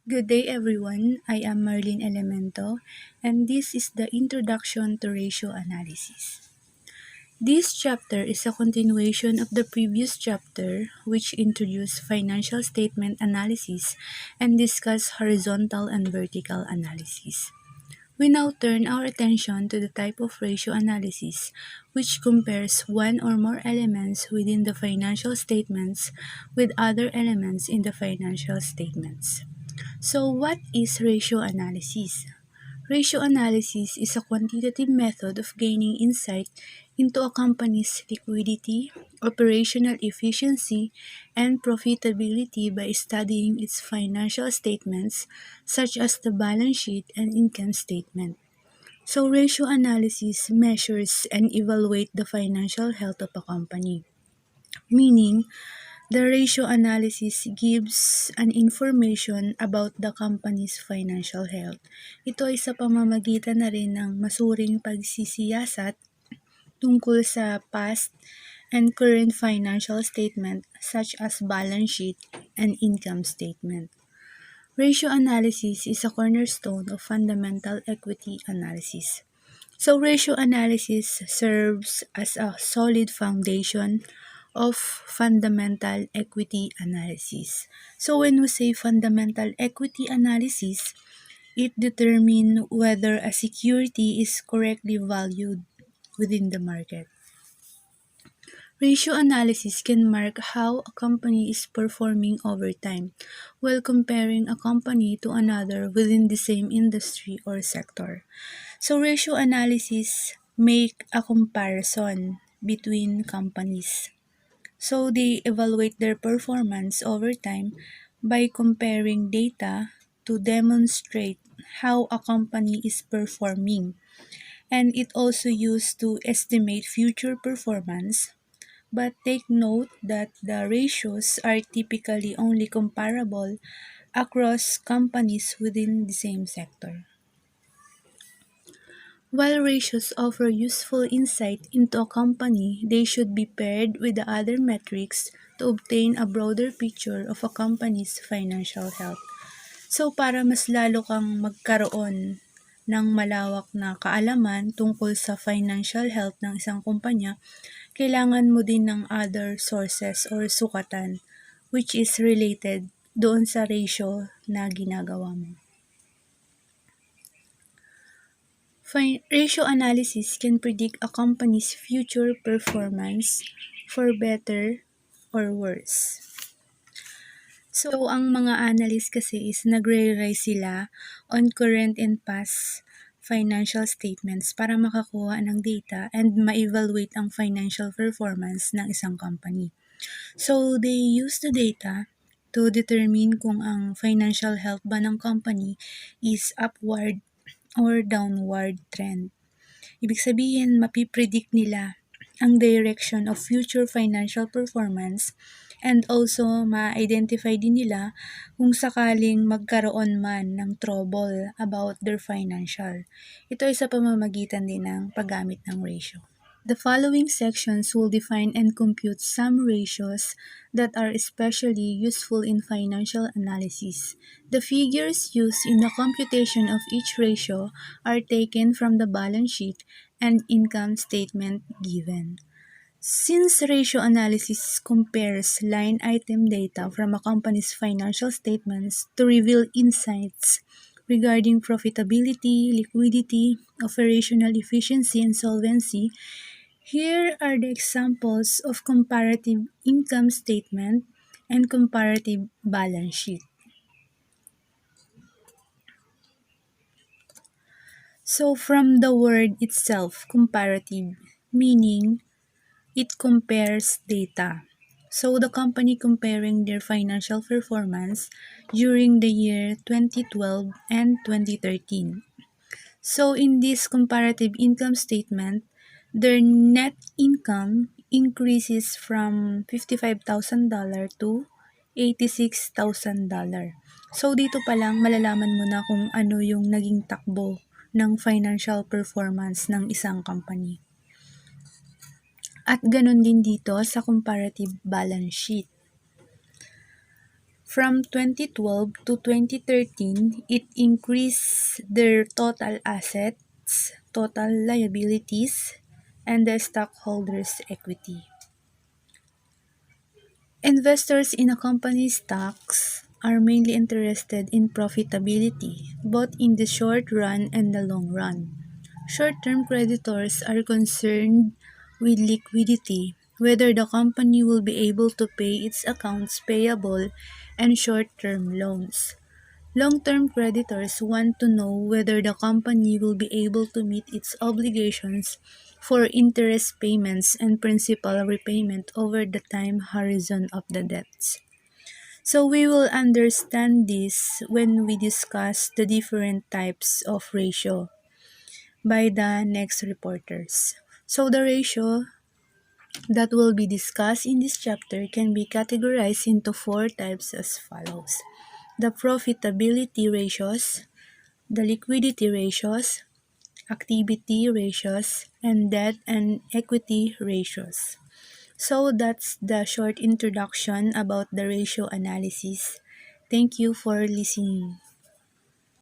Good day everyone, I am Marlene Elemento and this is the Introduction to Ratio Analysis. This chapter is a continuation of the previous chapter which introduced financial statement analysis and discussed horizontal and vertical analysis. We now turn our attention to the type of ratio analysis which compares one or more elements within the financial statements with other elements in the financial statements. So what is ratio analysis? Ratio analysis is a quantitative method of gaining insight into a company's liquidity, operational efficiency, and profitability by studying its financial statements such as the balance sheet and income statement. So ratio analysis measures and evaluates the financial health of a company, meaning the ratio analysis gives an information about the company's financial health. Ito ay sa pamamagitan na rin ng masuring pagsisiyasat tungkol sa past and current financial statement such as balance sheet and income statement. Ratio analysis is a cornerstone of fundamental equity analysis. So ratio analysis serves as a solid foundation of fundamental equity analysis. So when we say fundamental equity analysis, it determines whether a security is correctly valued within the market. Ratio analysis can mark how a company is performing over time while comparing a company to another within the same industry or sector. So ratio analysis make a comparison between companies. So they evaluate their performance over time by comparing data to demonstrate how a company is performing. And it also used to estimate future performance. But take note that the ratios are typically only comparable across companies within the same sector. While ratios offer useful insight into a company, they should be paired with the other metrics to obtain a broader picture of a company's financial health. So para mas lalo kang magkaroon ng malawak na kaalaman tungkol sa financial health ng isang kumpanya, kailangan mo din ng other sources or sukatan which is related doon sa ratio na ginagawa mo. Ratio analysis can predict a company's future performance for better or worse. So, ang mga analyst kasi is nagre-rely sila on current and past financial statements para makakuha ng data and ma-evaluate ang financial performance ng isang company. So, they use the data to determine kung ang financial health ba ng company is upward or downward trend. Ibig sabihin, mapipredict nila ang direction of future financial performance and also ma-identify din nila kung sakaling magkaroon man ng trouble about their financial. Ito ay sa pamamagitan din ng paggamit ng ratio. The following sections will define and compute some ratios that are especially useful in financial analysis. The figures used in the computation of each ratio are taken from the balance sheet and income statement given. Since ratio analysis compares line item data from a company's financial statements to reveal insights regarding profitability, liquidity, operational efficiency, and solvency, here are the examples of comparative income statement and comparative balance sheet. So from the word itself, comparative, meaning it compares data. So the company comparing their financial performance during the year 2012 and 2013. So in this comparative income statement, their net income increases from $55,000 to $86,000. So dito pa lang malalaman mo na kung ano yung naging takbo ng financial performance ng isang company. At ganun din dito sa comparative balance sheet. From 2012 to 2013, it increased their total assets, total liabilities, and the stockholders' equity. Investors in a company's stocks are mainly interested in profitability, both in the short run and the long run. Short-term creditors are concerned with liquidity, whether the company will be able to pay its accounts payable and short-term loans. Long-term creditors want to know whether the company will be able to meet its obligations for interest payments and principal repayment over the time horizon of the debts. So we will understand this when we discuss the different types of ratio by the next reporters. So the ratio that will be discussed in this chapter can be categorized into four types as follows: the profitability ratios, the liquidity ratios, activity ratios, and debt and equity ratios. So that's the short introduction about the ratio analysis. Thank you for listening.